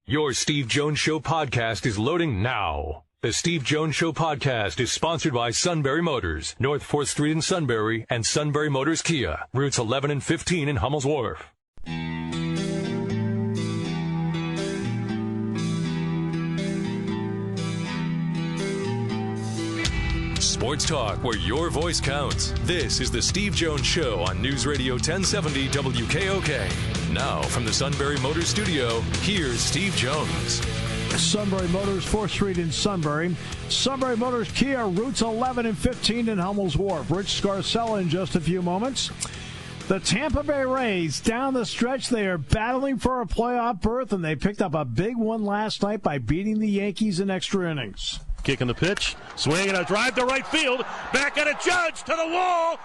Your Steve Jones Show podcast is loading now. The Steve Jones Show podcast is sponsored by Sunbury Motors, North 4th Street in Sunbury, and Sunbury Motors Kia, routes 11 and 15 in Hummel's Wharf. Sports talk where your voice counts. This is the Steve Jones Show on News Radio 1070 WKOK. Now from the Sunbury Motors studio, here's Steve Jones. Sunbury Motors, 4th Street in Sunbury. Sunbury Motors Kia, routes 11 and 15 in Hummel's Wharf. Rich Scarcella in just a few moments. The Tampa Bay Rays, down the stretch, they are battling for a playoff berth, and they picked up a big one last night by beating the Yankees in extra innings. Kicking the pitch, swinging a drive to right field, back at a Judge to the wall.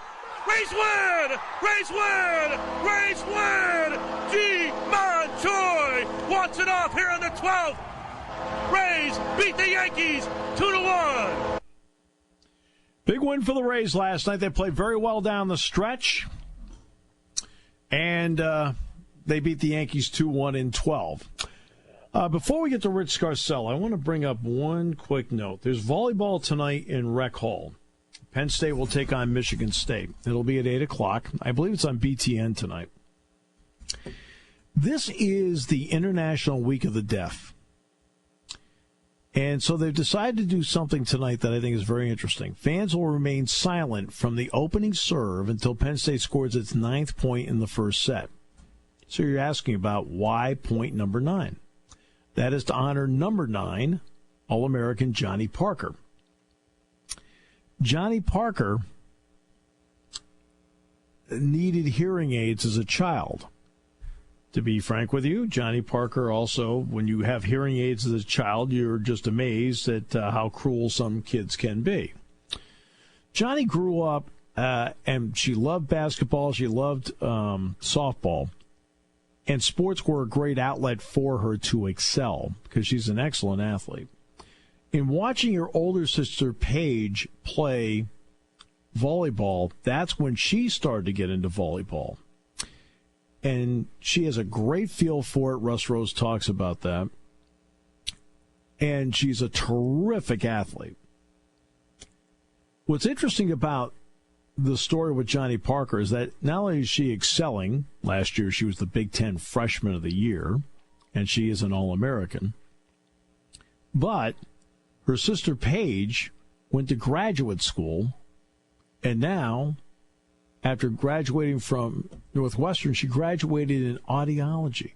Rays win! Rays win! Rays win! Ji-Man Choi wants it off here in the 12th. Rays beat the Yankees 2-1. Big win for the Rays last night. They played very well down the stretch, and they beat the Yankees 2-1 in 12. Before we get to Rich Scarcella, I want to bring up one quick note. There's volleyball tonight in Rec Hall. Penn State will take on Michigan State. It'll be at 8 o'clock. I believe it's on BTN tonight. This is the International Week of the Deaf. And so they've decided to do something tonight that I think is very interesting. Fans will remain silent from the opening serve until Penn State scores its 9th point in the first set. So you're asking about why point number 9. That is to honor number 9, All-American Johnny Parker. Johnny Parker needed hearing aids as a child. To be frank with you, Johnny Parker also, when you have hearing aids as a child, you're just amazed at how cruel some kids can be. Johnny grew up, and she loved basketball, she loved softball, and sports were a great outlet for her to excel because she's an excellent athlete. In watching your older sister, Paige, play volleyball, that's when she started to get into volleyball. And she has a great feel for it. Russ Rose talks about that. And she's a terrific athlete. What's interesting about the story with Johnny Parker is that not only is she excelling, last year she was the Big Ten Freshman of the Year, and she is an All-American, but her sister Paige went to graduate school, and now, after graduating from Northwestern, she graduated in audiology,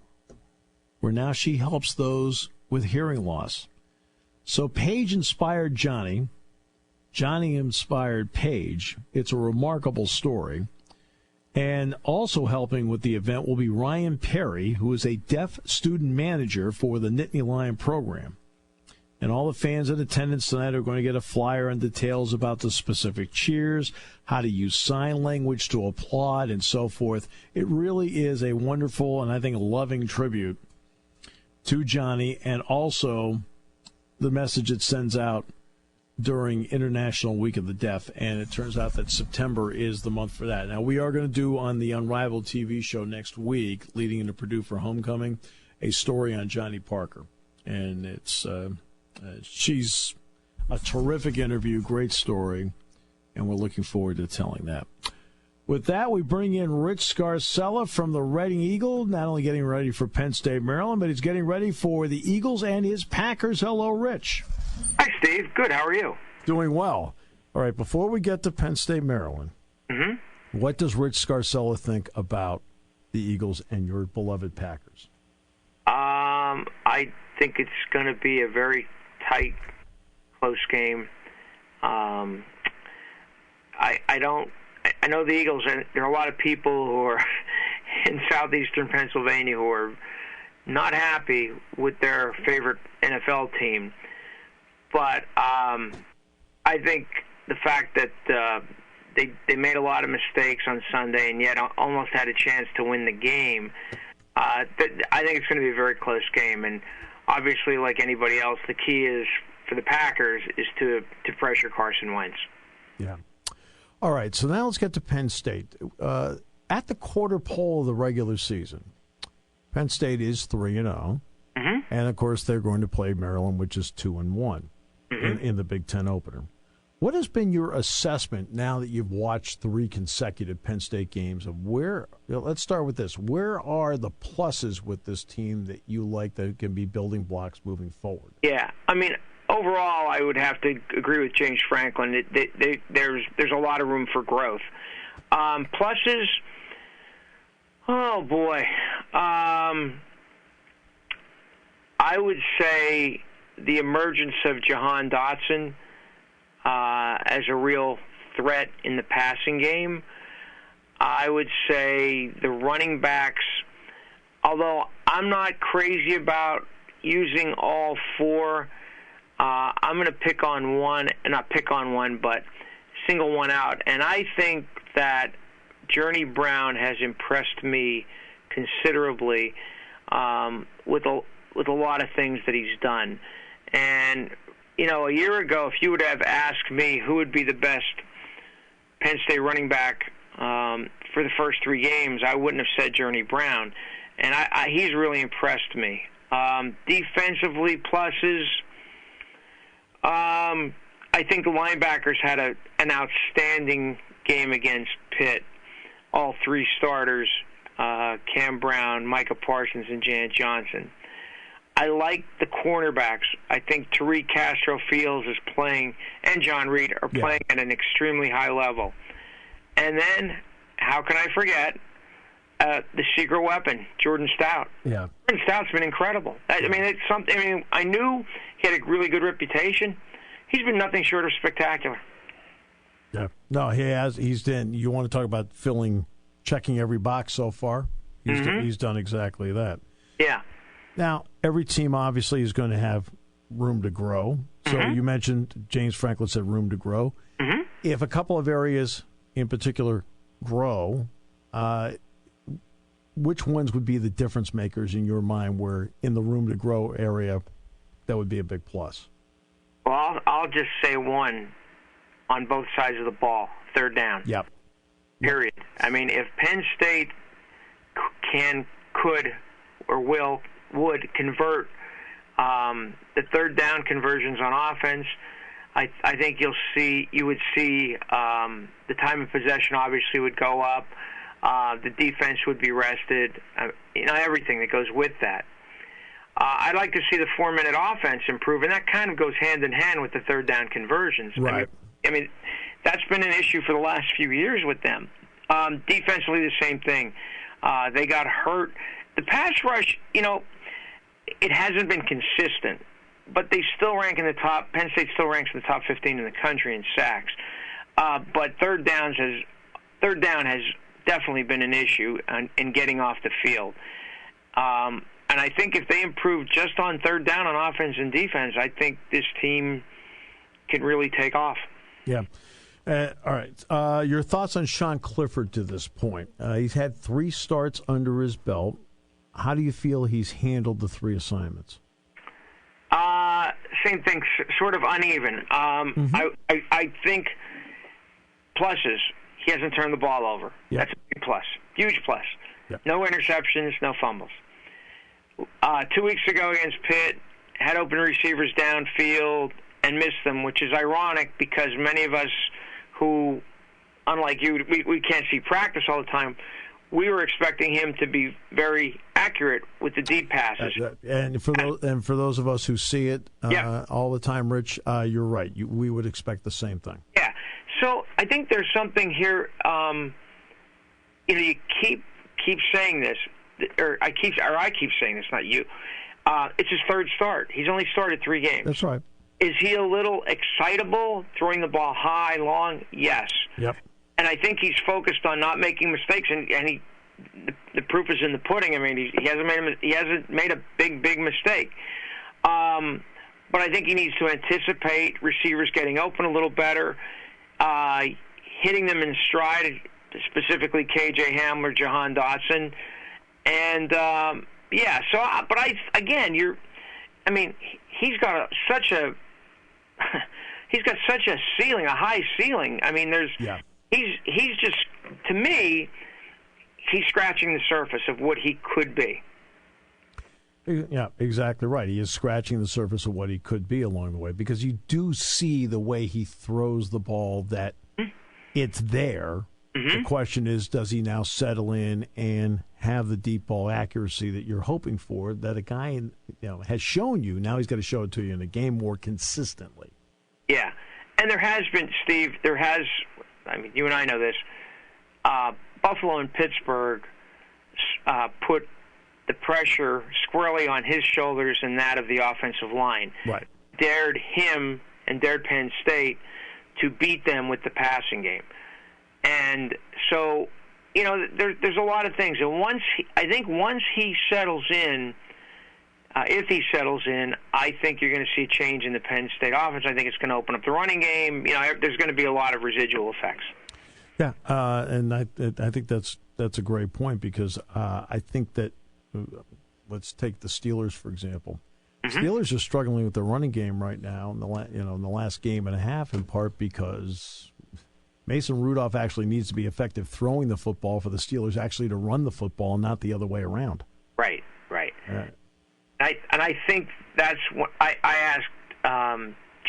where now she helps those with hearing loss. So Paige inspired Johnny. Johnny inspired Paige. It's a remarkable story. And also helping with the event will be Ryan Perry, who is a deaf student manager for the Nittany Lions program. And all the fans in attendance tonight are going to get a flyer and details about the specific cheers, how to use sign language to applaud, and so forth. It really is a wonderful and I think a loving tribute to Johnny, and also the message it sends out during International Week of the Deaf. And it turns out that September is the month for that. Now, we are going to do on the Unrivaled TV show next week, leading into Purdue for homecoming, a story on Johnny Parker. And it's... she's a terrific interview, great story, and we're looking forward to telling that. With that, we bring in Rich Scarcella from the Reading Eagle, not only getting ready for Penn State, Maryland, but he's getting ready for the Eagles and his Packers. Hello, Rich. Hi, Steve. Good. How are you? Doing well. All right, before we get to Penn State, Maryland, what does Rich Scarcella think about the Eagles and your beloved Packers? I think it's going to be a very tight, close game. I know the Eagles, and there are a lot of people who are in southeastern Pennsylvania who are not happy with their favorite NFL team. But I think the fact that they made a lot of mistakes on Sunday and yet almost had a chance to win the game, I think it's going to be a very close game. And obviously, like anybody else, the key is for the Packers is to pressure Carson Wentz. Yeah. All right, so now let's get to Penn State. At the quarter pole of the regular season, Penn State is 3-0. And, of course, they're going to play Maryland, which is 2-1 in the Big Ten opener. What has been your assessment now that you've watched 3 consecutive Penn State games of where – let's start with this. Where are the pluses with this team that you like that can be building blocks moving forward? Yeah, I mean, overall, I would have to agree with James Franklin. There's a lot of room for growth. Pluses, oh, boy. I would say the emergence of Jahan Dotson as a real threat in the passing game. I would say the running backs, although I'm not crazy about using all 4, I'm going to pick on one, not pick on one, but single one out. And I think that Journey Brown has impressed me considerably with a lot of things that he's done. And a year ago, if you would have asked me who would be the best Penn State running back for the first 3 games, I wouldn't have said Journey Brown. And he's really impressed me. Defensively, pluses, I think the linebackers had an outstanding game against Pitt. All 3 starters, Cam Brown, Micah Parsons, and Janet Johnson. I like the cornerbacks. I think Tariq Castro-Fields is playing, and John Reed are playing at an extremely high level. And then, how can I forget the secret weapon, Jordan Stout? Yeah, Jordan Stout's been incredible. I mean, it's something. I mean, I knew he had a really good reputation. He's been nothing short of spectacular. Yeah, no, he has. He's done. You want to talk about checking every box so far? He's done exactly that. Yeah. Now, every team obviously is going to have room to grow. So you mentioned James Franklin said room to grow. If a couple of areas in particular grow, which ones would be the difference makers in your mind where in the room to grow area that would be a big plus? Well, I'll just say one on both sides of the ball, third down. Yep. Period. I mean, if Penn State could, or would convert the third down conversions on offense, I think you would see the time of possession obviously would go up. The defense would be rested. Everything that goes with that. I'd like to see the 4-minute offense improve, and that kind of goes hand in hand with the third down conversions. Right. I mean, that's been an issue for the last few years with them. Defensively, the same thing. They got hurt. The pass rush, it hasn't been consistent, but they still rank in the top. Penn State still ranks in the top 15 in the country in sacks. But third down has definitely been an issue in getting off the field. And I think if they improve just on third down on offense and defense, I think this team can really take off. Yeah. All right. Your thoughts on Sean Clifford to this point? He's had 3 starts under his belt. How do you feel he's handled the 3 assignments? Same thing, sort of uneven. I think pluses. He hasn't turned the ball over. Yep. That's a big plus. Huge plus. Yep. No interceptions, no fumbles. 2 weeks ago against Pitt, had open receivers downfield and missed them, which is ironic because many of us who, unlike you, we can't see practice all the time, we were expecting him to be very accurate with the deep passes. And for those of us who see it all the time, Rich, you're right. We would expect the same thing. Yeah. So I think there's something here. You keep saying this, or I keep saying this, not you. It's his 3rd start. He's only started 3 games. That's right. Is he a little excitable, throwing the ball high, long? Yes. Yep. And I think he's focused on not making mistakes, and the proof is in the pudding. I mean, he hasn't made a big mistake. But I think he needs to anticipate receivers getting open a little better, hitting them in stride, specifically K.J. Hamler, Jahan Dotson, and he's got such a ceiling, a high ceiling. I mean, he's just, to me, he's scratching the surface of what he could be. Yeah, exactly right. He is scratching the surface of what he could be along the way, because you do see the way he throws the ball that it's there. The question is, does he now settle in and have the deep ball accuracy that you're hoping for, that a guy has shown you? Now he's got to show it to you in a game more consistently. Yeah, and there has been, Steve, I mean, you and I know this, Buffalo and Pittsburgh put the pressure squarely on his shoulders and that of the offensive line. Right. Dared him and dared Penn State to beat them with the passing game. And so, there's a lot of things. And I think once he settles in, if he settles in, I think you're going to see a change in the Penn State offense. I think it's going to open up the running game. There's going to be a lot of residual effects. Yeah, and I think that's a great point, because I think that, let's take the Steelers, for example. Steelers are struggling with the running game right now in the last game and a half, in part because Mason Rudolph actually needs to be effective throwing the football for the Steelers actually to run the football, and not the other way around. Right. I think that's what I asked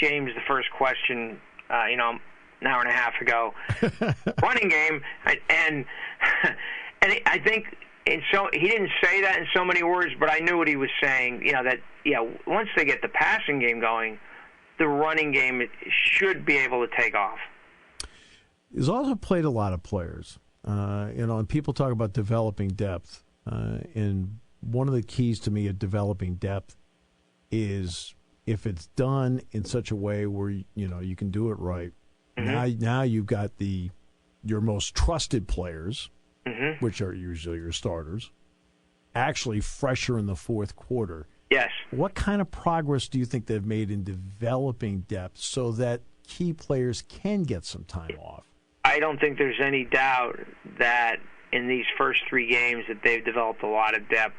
James the first question, an hour and a half ago. Running game, and I think he didn't say that in so many words, but I knew what he was saying. Once they get the passing game going, the running game should be able to take off. He's also played a lot of players, and people talk about developing depth. And one of the keys to me of developing depth is if it's done in such a way where you can do it right. Now you've got your most trusted players, which are usually your starters, actually fresher in the fourth quarter. Yes. What kind of progress do you think they've made in developing depth so that key players can get some time off? I don't think there's any doubt that in these first three games that they've developed a lot of depth.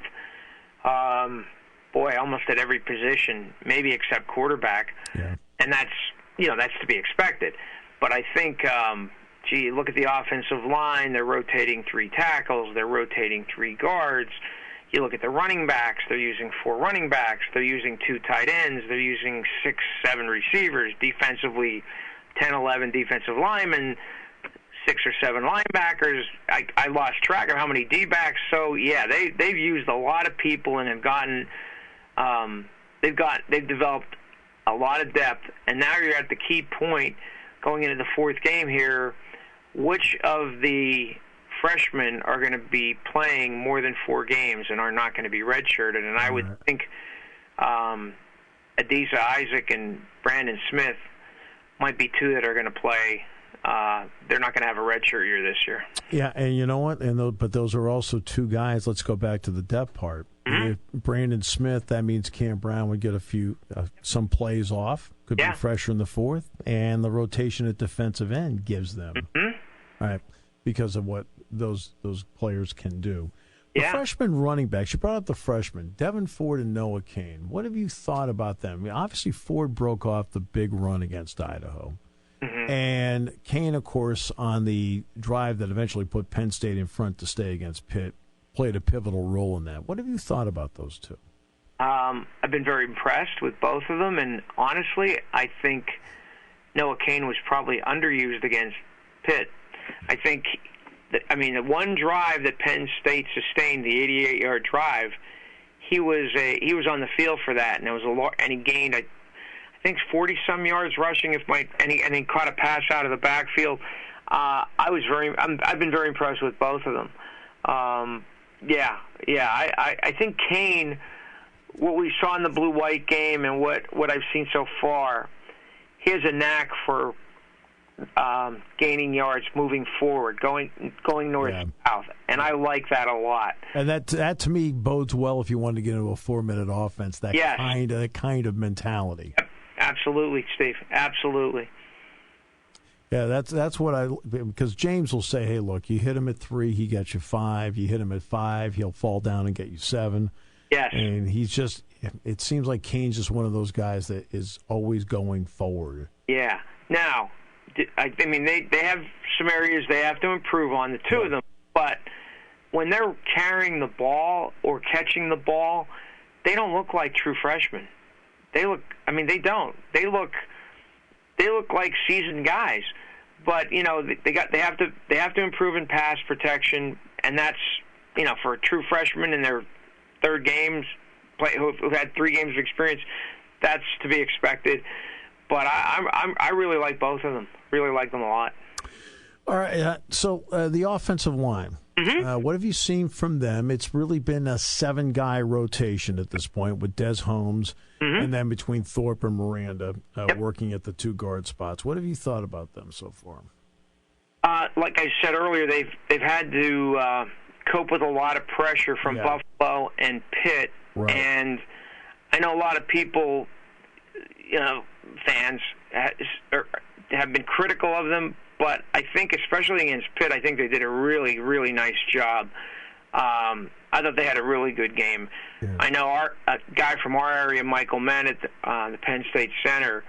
Almost at every position, maybe except quarterback. Yeah. And that's to be expected. But I think, look at the offensive line. They're rotating 3 tackles. They're rotating 3 guards. You look at the running backs. They're using 4 running backs. They're using 2 tight ends. They're using 6, 7 receivers. Defensively, 10, 11 defensive linemen, 6 or 7 linebackers. I lost track of how many D-backs. So, yeah, they've used a lot of people and have gotten they've developed a lot of depth. And now you're at the key point going into the fourth game here. Which of the freshmen are going to be playing more than 4 games and are not going to be redshirted? And I would think Adisa Isaac and Brandon Smith might be 2 that are going to play. They're not going to have a redshirt year this year. Yeah, and you know what? But those are also 2 guys. Let's go back to the depth part. If Brandon Smith, that means Cam Brown would get some plays off. Could be fresher in the fourth, and the rotation at defensive end gives them, right, because of what those players can do. The freshman running backs, you brought up the freshmen, Devin Ford and Noah Cain. What have you thought about them? I mean, obviously, Ford broke off the big run against Idaho. And Cain, of course, on the drive that eventually put Penn State in front to stay against Pitt, played a pivotal role in that. What have you thought about those 2? I've been very impressed with both of them, and honestly, I think Noah Cain was probably underused against Pitt. I think, the one drive that Penn State sustained, the 88-yard drive, he was on the field for that, and he gained, I think, 40-some yards rushing, and he caught a pass out of the backfield. I've been very impressed with both of them. I think Cain, what we saw in the blue-white game and what I've seen so far, he has a knack for gaining yards, moving forward, going north-south, and I like that a lot. And that to me bodes well if you want to get into a 4-minute offense. That kind of mentality. Yep. Absolutely, Steve. Absolutely. Yeah, that's what because James will say, hey, look, you hit him at 3, he gets you 5. You hit him at 5, he'll fall down and get you 7. Yes. And it seems like Cain's just one of those guys that is always going forward. Yeah. Now, they have some areas they have to improve on, the 2 of them, but when they're carrying the ball or catching the ball, they don't look like true freshmen. They look. I mean, they don't. They look like seasoned guys. But they have to improve in pass protection, and that's for a true freshman in their third games, who've had 3 games of experience, that's to be expected. But I really like both of them. Really like them a lot. All right. So the offensive line. Mm-hmm. What have you seen from them? It's really been a 7-guy rotation at this point with Des Holmes, and then between Thorpe and Miranda working at the 2 guard spots. What have you thought about them so far? Like I said earlier, they've had to cope with a lot of pressure from Buffalo and Pitt, and I know a lot of people, fans, have been critical of them. But I think, especially against Pitt, I think they did a really, really nice job. I thought they had a really good game. Yeah. I know a guy from our area, Michael Mann, at the Penn State Center,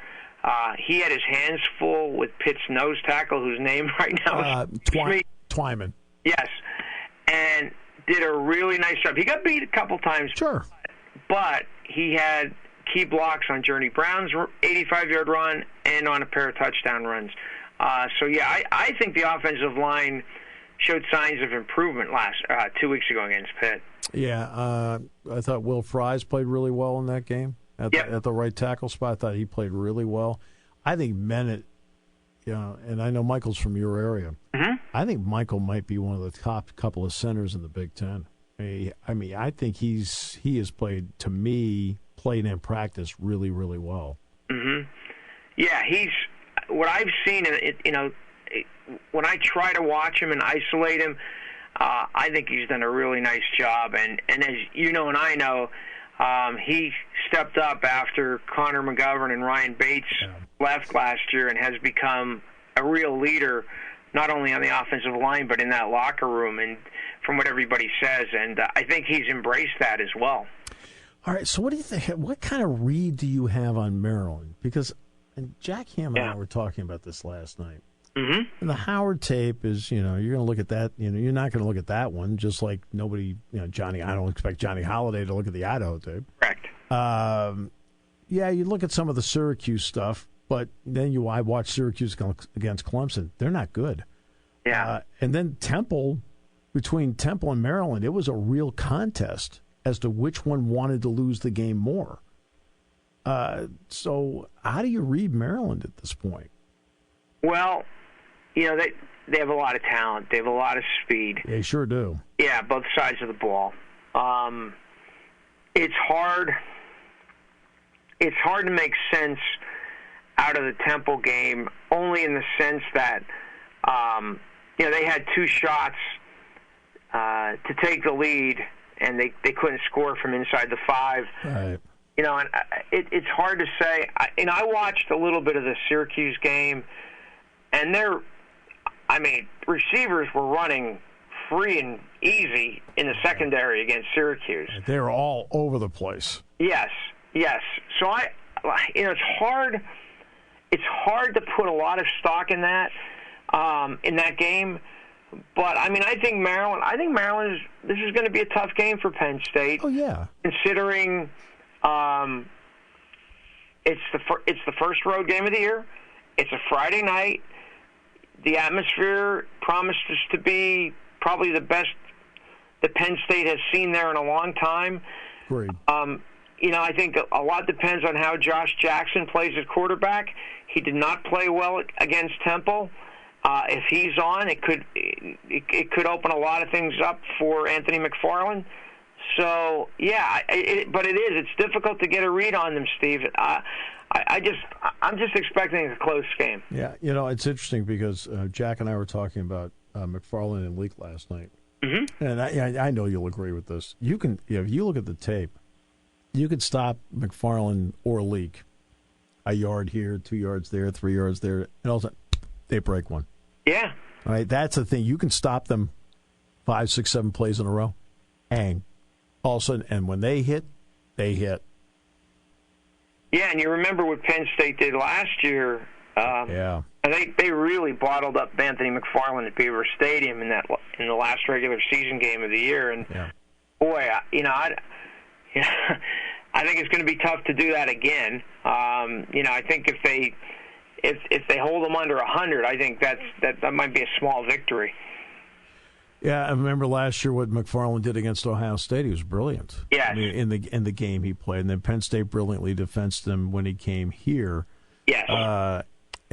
he had his hands full with Pitt's nose tackle, whose name right now is Twyman. Yes, and did a really nice job. He got beat a couple times. Sure. But he had key blocks on Journey Brown's 85-yard run and on a pair of touchdown runs. I think the offensive line showed signs of improvement 2 weeks ago against Pitt. Yeah, I thought Will Fries played really well in that game at the right tackle spot. I thought he played really well. I think Bennett, and I know Michael's from your area. Mm-hmm. I think Michael might be one of the top couple of centers in the Big Ten. I mean, I think he has played in practice really, really well. Mm-hmm. Yeah, he's. What I've seen, when I try to watch him and isolate him, I think he's done a really nice job. And as you know and I know, he stepped up after Connor McGovern and Ryan Bates left last year and has become a real leader, not only on the offensive line but in that locker room, and from what everybody says. And I think he's embraced that as well. All right, so what do you think? What kind of read do you have on Maryland? Because Jack Ham and I were talking about this last night. Mm-hmm. And the Howard tape is, you're going to look at that. You're not going to look at that one, just like nobody, I don't expect Johnny Holiday to look at the Idaho tape. Correct. You look at some of the Syracuse stuff, but then I watch Syracuse against Clemson. They're not good. Yeah. And then between Temple and Maryland, it was a real contest as to which one wanted to lose the game more. So how do you read Maryland at this point? Well, they have a lot of talent. They have a lot of speed. They sure do. Yeah, both sides of the ball. It's hard. It's hard to make sense out of the Temple game, only in the sense that they had 2 shots to take the lead, and they couldn't score from inside the 5. Right. And it's hard to say. I watched a little bit of the Syracuse game, and receivers were running free and easy in the secondary against Syracuse. They were all over the place. Yes. So it's hard. It's hard to put a lot of stock in that game. But I think Maryland this is going to be a tough game for Penn State. Oh yeah. Considering it's the first road game of the year. It's a Friday night. The atmosphere promises to be probably the best that Penn State has seen there in a long time. Great. I think a lot depends on how Josh Jackson plays at quarterback. He did not play well against Temple. If he's on, it could open a lot of things up for Anthony McFarland. So it's difficult to get a read on them, Steve. I'm just expecting a close game. Yeah, it's interesting because Jack and I were talking about McFarland and Leak last night, and I know you'll agree with this. You can, if you look at the tape, you could stop McFarland or Leak a yard here, 2 yards there, 3 yards there, and all of a sudden they break one. Yeah. All right, that's the thing. You can stop them 5, 6, 7 plays in a row, and all of a sudden, and when they hit, they hit. Yeah, and you remember what Penn State did last year. Yeah. They really bottled up Anthony McFarland at Beaver Stadium in the last regular season game of the year, and boy, I think it's going to be tough to do that again. I think if they hold them under 100, I think that might be a small victory. Yeah, I remember last year what McFarland did against Ohio State. He was brilliant. Yes. I mean, in the game he played, and then Penn State brilliantly defensed him when he came here. Yes. And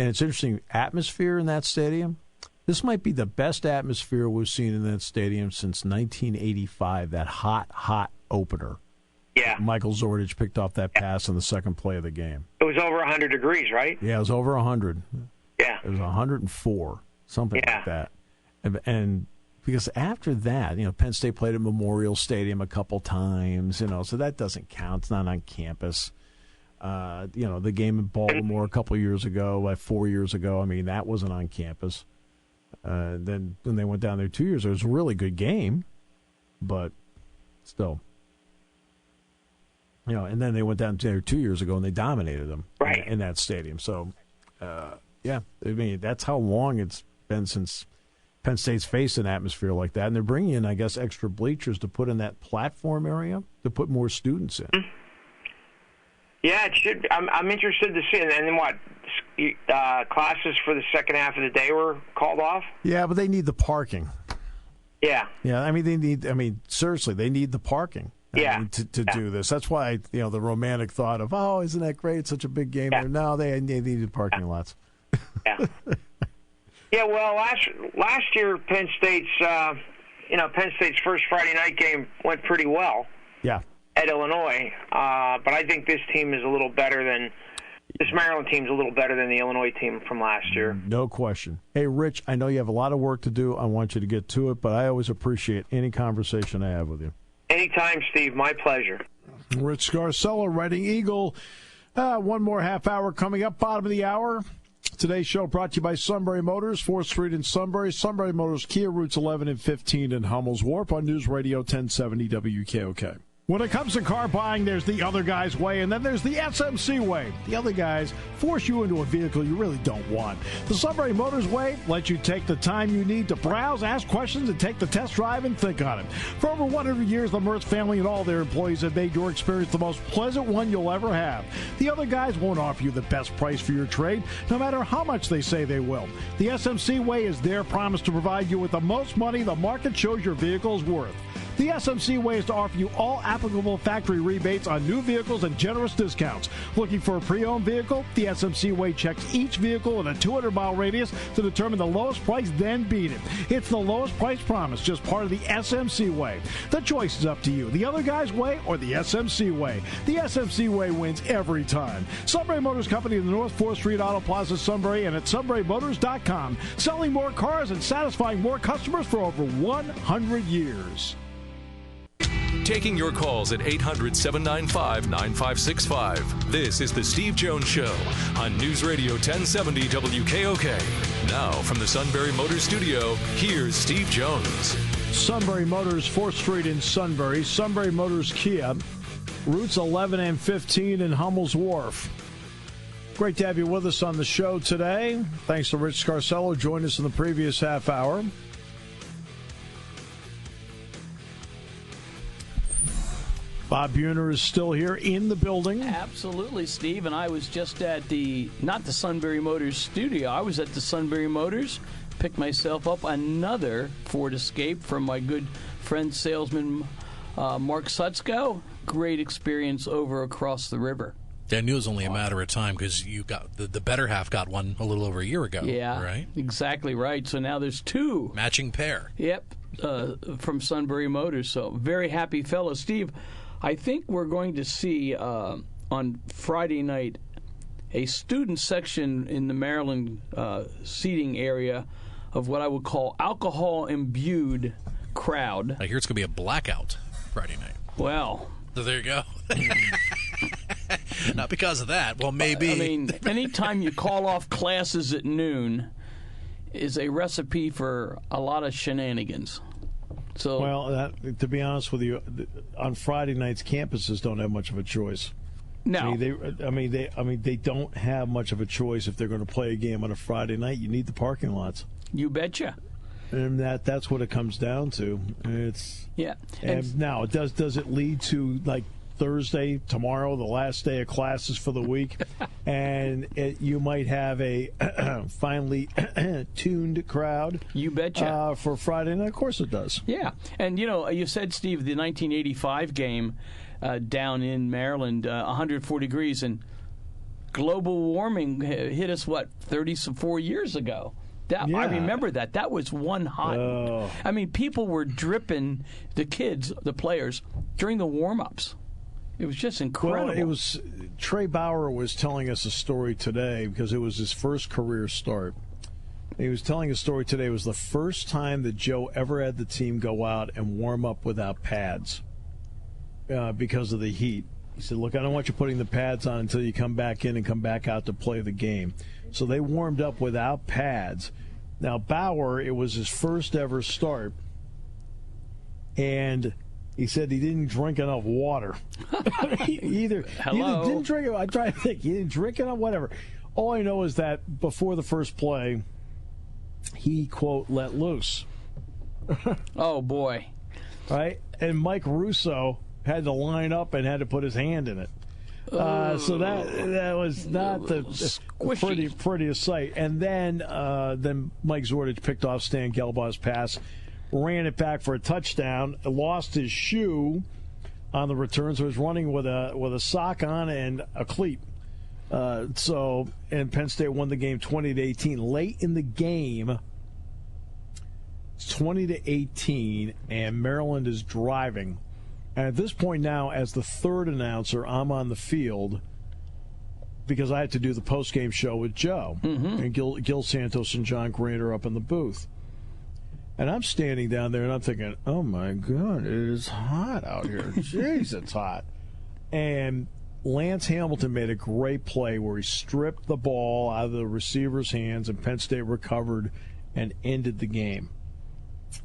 it's interesting, atmosphere in that stadium. This might be the best atmosphere we've seen in that stadium since 1985. That hot opener. Yeah. Michael Zordich picked off that pass on the second play of the game. It was over 100 degrees, right? Yeah, it was over 100. Yeah. It was 104, something like that. And because after that, Penn State played at Memorial Stadium a couple times, so that doesn't count. It's not on campus. The game in Baltimore a couple years ago, 4 years ago, that wasn't on campus. Then when they went down there 2 years ago, it was a really good game, but still. And then they went down there 2 years ago and they dominated them in that stadium. So, that's how long it's been since Penn State's faced an atmosphere like that. And they're bringing in, I guess, extra bleachers to put in that platform area to put more students in. Yeah, it should. I'm interested to see. And then what? Classes for the second half of the day were called off? Yeah, but they need the parking. Yeah. Yeah, seriously, they need the parking. To do this. That's why, the romantic thought of, isn't that great? It's such a big game. Yeah. No, they needed parking lots. Yeah. Yeah, well, last year, Penn State's first Friday night game went pretty well. Yeah. At Illinois. But I think this Maryland team's a little better than the Illinois team from last year. No question. Hey, Rich, I know you have a lot of work to do. I want you to get to it, but I always appreciate any conversation I have with you. Anytime, Steve. My pleasure. Rich Scarcella, Writing Eagle. One more half hour coming up, bottom of the hour. Today's show brought to you by Sunbury Motors, 4th Street in Sunbury. Sunbury Motors, Kia, routes 11 and 15 in Hummel's Wharf on News Radio 1070 WKOK. When it comes to car buying, there's the other guy's way, and then there's the SMC way. The other guys force you into a vehicle you really don't want. The Sunbury Motors way lets you take the time you need to browse, ask questions, and take the test drive and think on it. For over 100 years, the Mertz family and all their employees have made your experience the most pleasant one you'll ever have. The other guys won't offer you the best price for your trade, no matter how much they say they will. The SMC way is their promise to provide you with the most money the market shows your vehicle is worth. The SMC way is to offer you all applicable factory rebates on new vehicles and generous discounts. Looking for a pre-owned vehicle? The SMC way checks each vehicle in a 200-mile radius to determine the lowest price, then beat it. It's the lowest price promise, just part of the SMC way. The choice is up to you, the other guy's way or the SMC way. The SMC way wins every time. Sunbury Motors Company in the North 4th Street Auto Plaza, Sunbury, and at sunburymotors.com. Selling more cars and satisfying more customers for over 100 years. Taking your calls at 800-795-9565. This is The Steve Jones Show on News Radio 1070 WKOK. Now, from the Sunbury Motors Studio, here's Steve Jones. Sunbury Motors, 4th Street in Sunbury. Sunbury Motors Kia, routes 11 and 15 in Hummel's Wharf. Great to have you with us on the show today. Thanks to Rich Scarcella, joined us in the previous half hour. Bob Buehner is still here in the building. Absolutely, Steve. And I was just at not the Sunbury Motors studio. I was at the Sunbury Motors, picked myself up another Ford Escape from my good friend salesman Mark Sutsko. Great experience over across the river. I knew it was only a matter of time because you got the better half got one a little over a year ago. Yeah, right? Exactly right. So now there's two. Matching pair. Yep, from Sunbury Motors. So very happy fellow. Steve, I think we're going to see on Friday night a student section in the Maryland seating area of what I would call alcohol-imbued crowd. I hear it's going to be a blackout Friday night. Well. So there you go. Not because of that. Well, maybe. I mean, anytime you call off classes at noon is a recipe for a lot of shenanigans. So, well, to be honest with you, on Friday nights, campuses don't have much of a choice. No, they don't have much of a choice if they're going to play a game on a Friday night. You need the parking lots. You betcha. And that's what it comes down to. And yeah. And now, does it lead to like Thursday, tomorrow, the last day of classes for the week, and you might have a finely tuned crowd. You betcha. For Friday night. Of course it does. Yeah. And, you said, Steve, the 1985 game down in Maryland, 104 degrees, and global warming hit us, 34 years ago? I remember that. That was one hot. Oh. I mean, people were dripping, the kids, the players, during the warm-ups. It was just incredible. Well, Trey Bauer was telling us a story today because it was his first career start. He was telling a story today. It was the first time that Joe ever had the team go out and warm up without pads because of the heat. He said, look, I don't want you putting the pads on until you come back in and come back out to play the game. So they warmed up without pads. Now, Bauer, it was his first ever start, and he said he didn't drink enough water. Either didn't drink it. I try to think. He didn't drink enough, whatever. All I know is that before the first play, he, quote, let loose. Oh, boy. Right? And Mike Russo had to line up and had to put his hand in it. So that was not the prettiest sight. And then Mike Zordich picked off Stan Gelbaugh's pass, ran it back for a touchdown, lost his shoe on the return, so he was running with a sock on and a cleat. And Penn State won the game 20-18. Late in the game, 20-18, and Maryland is driving. And at this point now, as the third announcer, I'm on the field because I had to do the post-game show with Joe. Mm-hmm. And Gil Santos and John Grant are up in the booth. And I'm standing down there, and I'm thinking, oh, my God, it is hot out here. Jeez, it's hot. And Lance Hamilton made a great play where he stripped the ball out of the receiver's hands, and Penn State recovered and ended the game.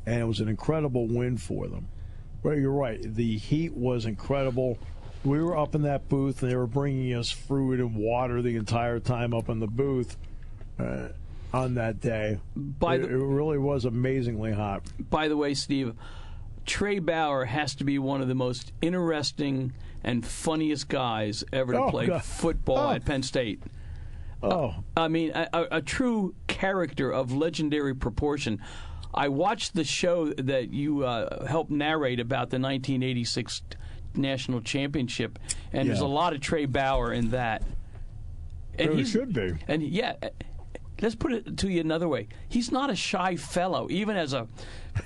And it was an incredible win for them. But you're right. The heat was incredible. We were up in that booth, and they were bringing us fruit and water the entire time up in the booth on that day. It really was amazingly hot. By the way, Steve, Trey Bauer has to be one of the most interesting and funniest guys ever to play football at Penn State. I mean, a true character of legendary proportion. I watched the show that you helped narrate about the 1986 national championship, and there's a lot of Trey Bauer in that. And he should be. And let's put it to you another way. He's not a shy fellow, even as a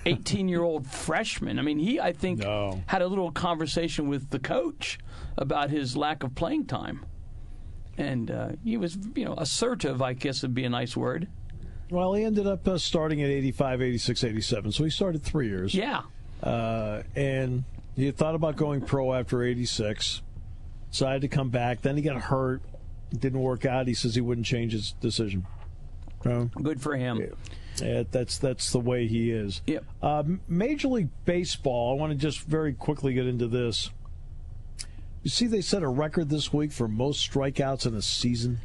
18-year-old freshman. I mean, I think had a little conversation with the coach about his lack of playing time, and he was, assertive, I guess would be a nice word. Well, he ended up starting at 85, 86, 87, so he started 3 years. Yeah. And he had thought about going pro after 86, decided to come back. Then he got hurt. It didn't work out. He says he wouldn't change his decision. Good for him. Yeah, that's the way he is. Yep. Major League Baseball, I want to just very quickly get into this. You see they set a record this week for most strikeouts in a season?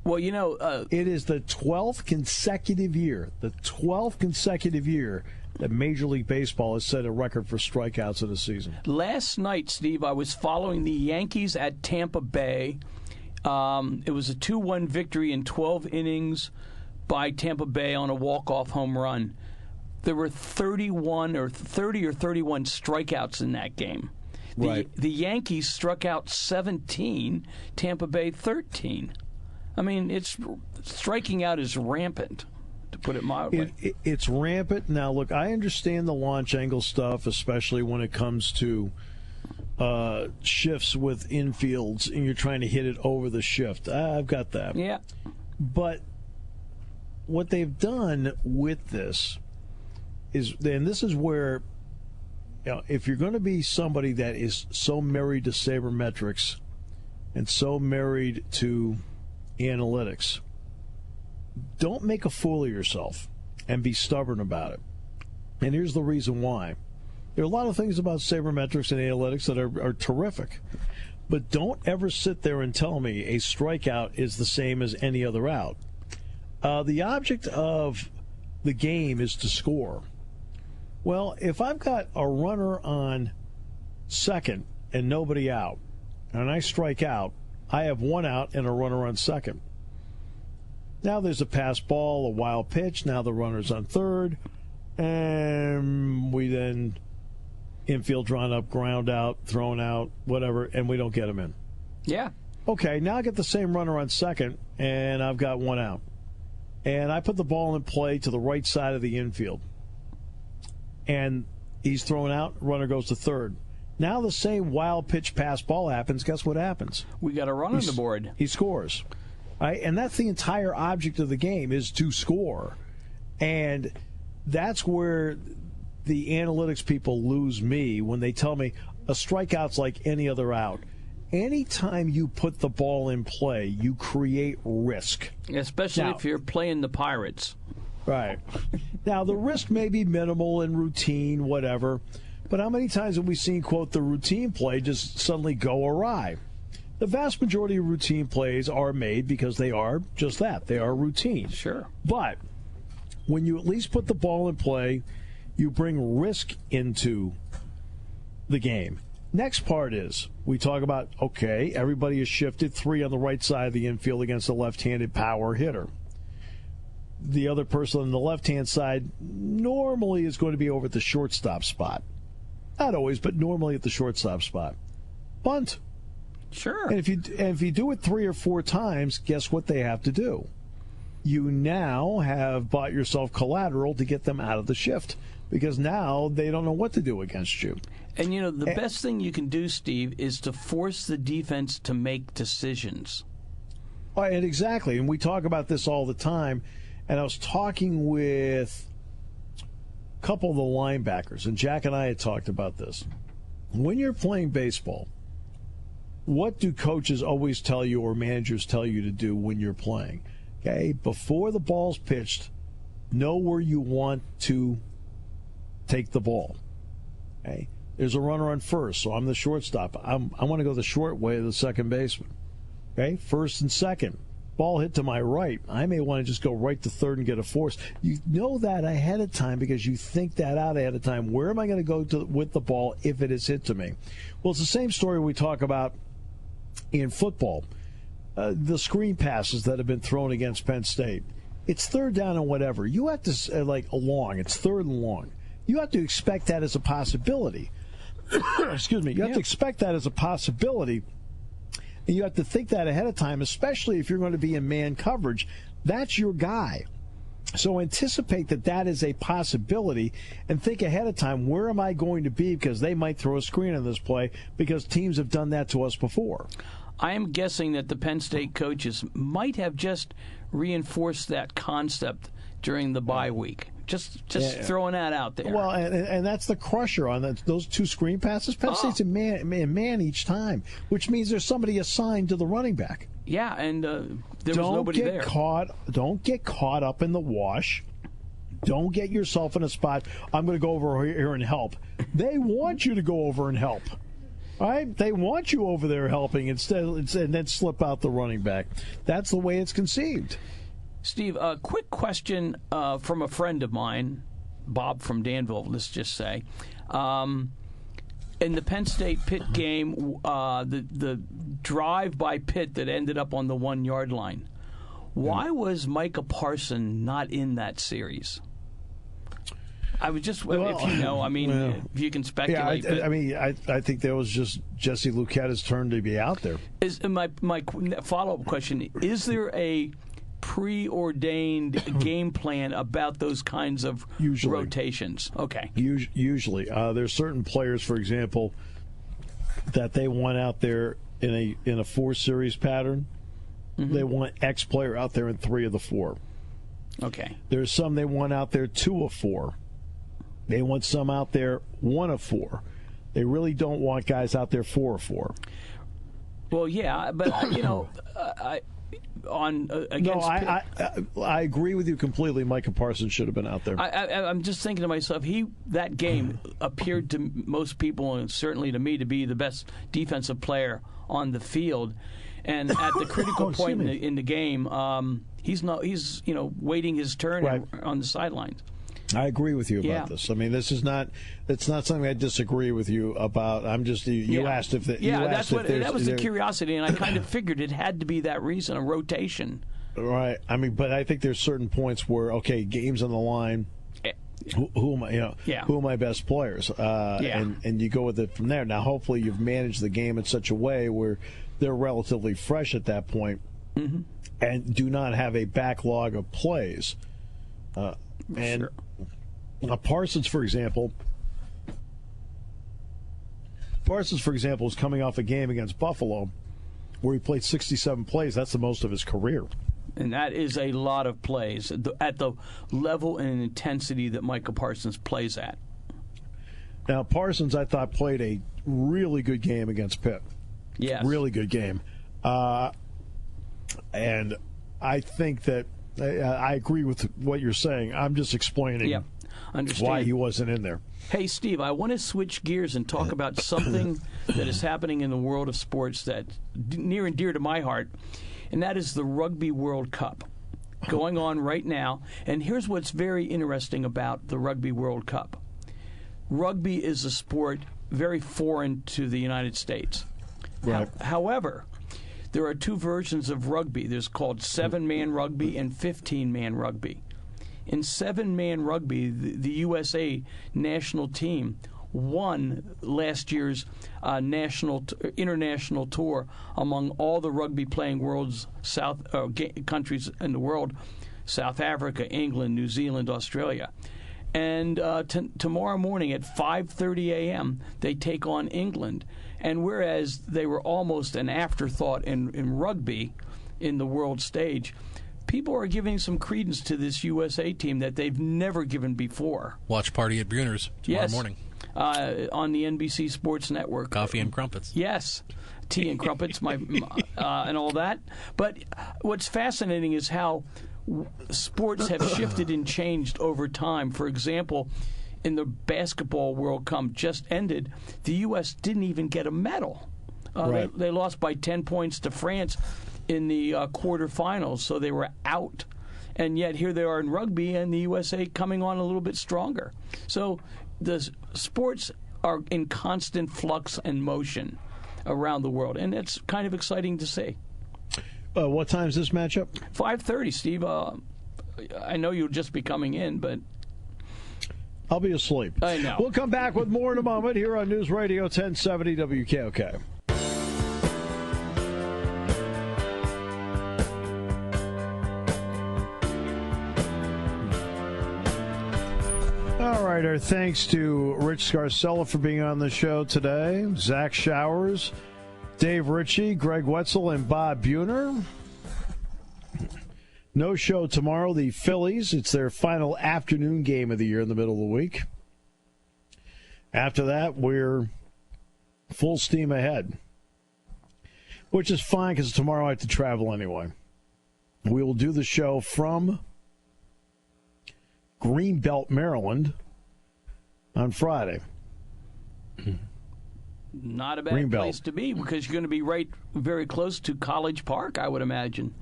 Well, it is the 12th consecutive year that Major League Baseball has set a record for strikeouts in a season. Last night, Steve, I was following the Yankees at Tampa Bay. It was a 2-1 victory in 12 innings by Tampa Bay on a walk-off home run. There were 30 or 31 strikeouts in that game. Right. The Yankees struck out 17, Tampa Bay 13. I mean, striking out is rampant, to put it mildly. It's rampant. Now, look, I understand the launch angle stuff, especially when it comes to shifts with infields, and you're trying to hit it over the shift. I've got that. Yeah. But what they've done with this is, and this is where, if you're going to be somebody that is so married to sabermetrics and so married to analytics, don't make a fool of yourself and be stubborn about it. And here's the reason why. There are a lot of things about sabermetrics and analytics that are terrific, but don't ever sit there and tell me a strikeout is the same as any other out. The object of the game is to score. Well, if I've got a runner on second and nobody out, and I strike out, I have one out and a runner on second. Now there's a pass ball, a wild pitch. Now the runner's on third, and we then infield drawn up, ground out, thrown out, whatever, and we don't get him in. Yeah. Okay, now I get the same runner on second, and I've got one out. And I put the ball in play to the right side of the infield. And he's thrown out, runner goes to third. Now the same wild pitch pass ball happens. Guess what happens? We got a run on the board. He scores. Right? And that's the entire object of the game, is to score. And that's where the analytics people lose me when they tell me a strikeout's like any other out. Anytime you put the ball in play, you create risk. Especially if you're playing the Pirates. Right. Now, the risk may be minimal and routine, whatever, but how many times have we seen, quote, the routine play just suddenly go awry? The vast majority of routine plays are made because they are just that. They are routine. Sure. But when you at least put the ball in play, you bring risk into the game. Next part is we talk about, okay, everybody has shifted, 3 on the right side of the infield against a left-handed power hitter. The other person on the left-hand side normally is going to be over at the shortstop spot. Not always, but normally at the shortstop spot. Bunt. Sure. And if you do it 3 or 4 times, guess what they have to do? You now have bought yourself collateral to get them out of the shift, because now they don't know what to do against you. And, the best thing you can do, Steve, is to force the defense to make decisions. And exactly. And we talk about this all the time. And I was talking with a couple of the linebackers, and Jack and I had talked about this. When you're playing baseball, what do coaches always tell you or managers tell you to do when you're playing? Okay, before the ball's pitched, know where you want to take the ball. Okay, there's a runner on first, so I'm the shortstop. I want to go the short way of the second baseman. Okay, first and second. Ball hit to my right. I may want to just go right to third and get a force. You know that ahead of time because you think that out ahead of time. Where am I going to go with the ball if it is hit to me? Well, it's the same story we talk about in football. The screen passes that have been thrown against Penn State. It's third down and whatever. You have to, it's third and long. You have to expect that as a possibility. Excuse me. You have to expect that as a possibility. And you have to think that ahead of time, especially if you're going to be in man coverage. That's your guy. So anticipate that is a possibility and think ahead of time, where am I going to be? Because they might throw a screen on this play because teams have done that to us before. I am guessing that the Penn State coaches might have just reinforced that concept during the bye week. Just throwing that out there. Well, and that's the crusher on those 2 screen passes. Penn State's a man each time, which means there's somebody assigned to the running back. Yeah, and there was nobody there. Don't get caught up in the wash. Don't get yourself in a spot, I'm going to go over here and help. They want you to go over and help. All right? They want you over there helping and then slip out the running back. That's the way it's conceived. Steve, a quick question from a friend of mine, Bob from Danville, let's just say. In the Penn State Pitt game, the drive by Pitt that ended up on the 1-yard line, why was Micah Parsons not in that series? I was just, if you know, if you can speculate. Yeah, I think that was just Jesse Lucetta's turn to be out there. My follow-up question, is there a preordained game plan about those kinds of rotations? Okay. Usually. There's certain players, for example, that they want out there in a 4-series pattern. Mm-hmm. They want X player out there in 3 of the 4. Okay. There's some they want out there 2 of 4. They want some out there 1 of 4. They really don't want guys out there 4 of 4. Well, yeah, but I agree with you completely. Micah Parsons should have been out there. I'm just thinking to myself, that game appeared to most people, and certainly to me, to be the best defensive player on the field. And at the critical point in the game, he's waiting his turn on the sidelines. I agree with you about this. I mean, it's not something I disagree with you about. I'm just, you asked if that was the curiosity, and I kind of figured it had to be that reason, a rotation. Right. I mean, but I think there's certain points where, okay, game's on the line. Who am I? Who are my best players? And you go with it from there. Now, hopefully, you've managed the game in such a way where they're relatively fresh at that point, and do not have a backlog of plays. Parsons, for example, is coming off a game against Buffalo where he played 67 plays. That's the most of his career. And that is a lot of plays at the level and intensity that Micah Parsons plays at. Now, Parsons, I thought, played a really good game against Pitt. Yes. Really good game. And I think that I agree with what you're saying. I'm just explaining why he wasn't in there. Hey, Steve, I want to switch gears and talk about something that is happening in the world of sports that's near and dear to my heart, and that is the Rugby World Cup going on right now. And here's what's very interesting about the Rugby World Cup. Rugby is a sport very foreign to the United States. Right. However, there are two versions of rugby. There's called 7-man rugby and 15-man rugby. In 7-man rugby, the USA national team won last year's international tour among all the rugby-playing countries in the world: South Africa, England, New Zealand, Australia. And tomorrow morning at 5:30 a.m., they take on England. And whereas they were almost an afterthought in rugby in the world stage, people are giving some credence to this USA team that they've never given before. Watch party at Buehner's tomorrow morning. On the NBC Sports Network. Coffee and crumpets. Yes. Tea and crumpets and all that. But what's fascinating is how sports have shifted and changed over time. For example, in the basketball World Cup just ended, the U.S. didn't even get a medal. Right. They lost by 10 points to France in the quarterfinals, so they were out. And yet here they are in rugby, and the USA coming on a little bit stronger. So the sports are in constant flux and motion around the world, and it's kind of exciting to see. What time is this matchup? 5:30, Steve. I know you'll just be coming in, but I'll be asleep. I know. We'll come back with more in a moment here on News Radio 1070 WKOK. All right, our thanks to Rich Scarcella for being on the show today, Zach Showers, Dave Ritchie, Greg Wetzel, and Bob Buehner. No show tomorrow. The Phillies, it's their final afternoon game of the year in the middle of the week. After that, we're full steam ahead, which is fine because tomorrow I have to travel anyway. We will do the show from Greenbelt, Maryland on Friday. Not a bad place to be because you're going to be right very close to College Park, I would imagine.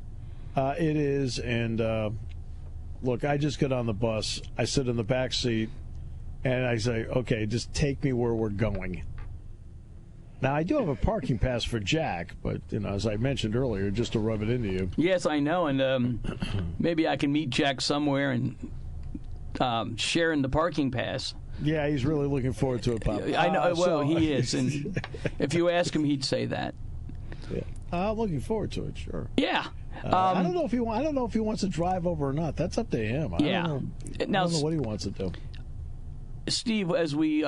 It is, and look, I just get on the bus, I sit in the back seat, and I say, okay, just take me where we're going. Now, I do have a parking pass for Jack, but, as I mentioned earlier, just to rub it into you. Yes, I know, and maybe I can meet Jack somewhere and share in the parking pass. Yeah, he's really looking forward to it, Pop. I know. He is, and if you ask him, he'd say that. Yeah. I'm looking forward to it. Sure. Yeah. I don't know if he wants to drive over or not. That's up to him. I don't know what he wants to do. Steve, as we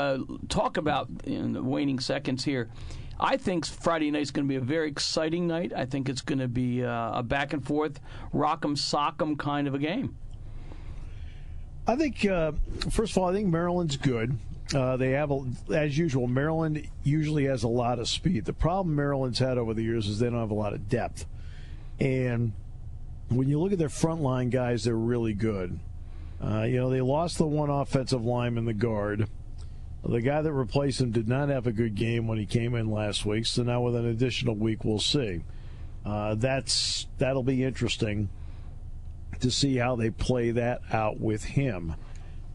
talk about in the waning seconds here, I think Friday night's going to be a very exciting night. I think it's going to be a back and forth, rock'em sock'em kind of a game. I think, first of all, I think Maryland's good. They have, as usual, Maryland usually has a lot of speed. The problem Maryland's had over the years is they don't have a lot of depth. And when you look at their frontline guys, they're really good. They lost the one offensive lineman, the guard. The guy that replaced him did not have a good game when he came in last week, so now with an additional week, we'll see. That'll be interesting to see how they play that out with him.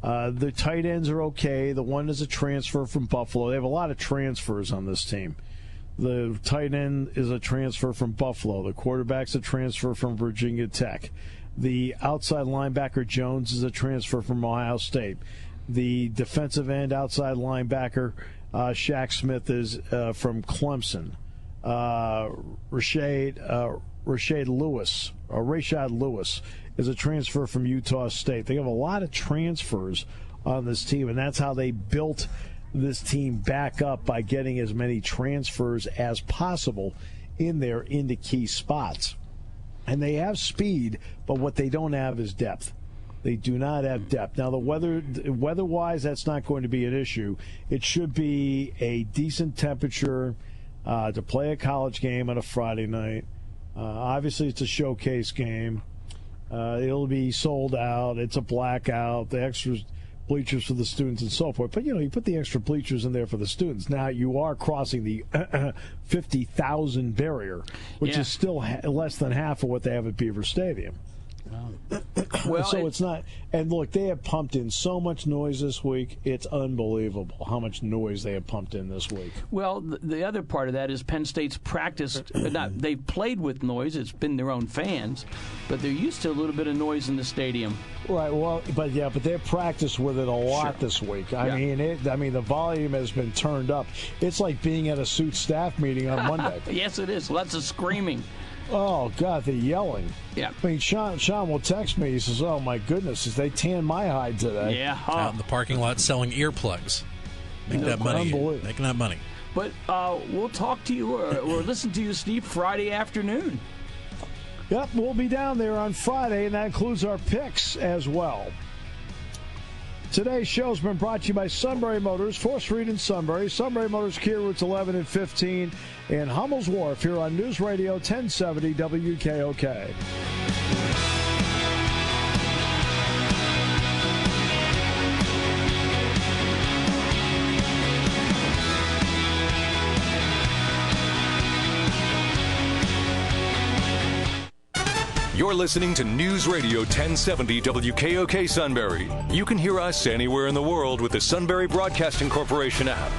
The tight ends are okay. The one is a transfer from Buffalo. They have a lot of transfers on this team. The tight end is a transfer from Buffalo. The quarterback's a transfer from Virginia Tech. The outside linebacker, Jones, is a transfer from Ohio State. The defensive end outside linebacker, Shaq Smith, is from Clemson. Rashad Lewis is a transfer from Utah State. They have a lot of transfers on this team, and that's how they built this team back up, by getting as many transfers as possible in there into key spots. And they have speed, but what they don't have is depth. They do not have depth. Now, the weather-wise, that's not going to be an issue. It should be a decent temperature to play a college game on a Friday night. Obviously, it's a showcase game. It'll be sold out. It's a blackout. The extra bleachers for the students and so forth. But, you put the extra bleachers in there for the students. Now, you are crossing the 50,000 barrier, which is still less than half of what they have at Beaver Stadium. Well, so it's not. And look, they have pumped in so much noise this week. It's unbelievable how much noise they have pumped in this week. Well, the other part of that is Penn State's practiced. They've played with noise. It's been their own fans, but they're used to a little bit of noise in the stadium. Right. Well, but they've practiced with it a lot this week. I mean, the volume has been turned up. It's like being at a suit staff meeting on Monday. Yes, it is. Lots of screaming. Oh, God, they're yelling. Yeah. I mean, Sean will text me. He says, oh, my goodness, they tanned my hide today. Yeah. Out in the parking lot selling earplugs. Making that money. But we'll talk to you or listen to you, Steve, Friday afternoon. Yep, we'll be down there on Friday, and that includes our picks as well. Today's show has been brought to you by Sunbury Motors, 4th Street in Sunbury. Sunbury Motors, Kia routes 11 and 15 in Hummel's Wharf, here on News Radio 1070 WKOK. You're listening to News Radio 1070 WKOK Sunbury. You can hear us anywhere in the world with the Sunbury Broadcasting Corporation app.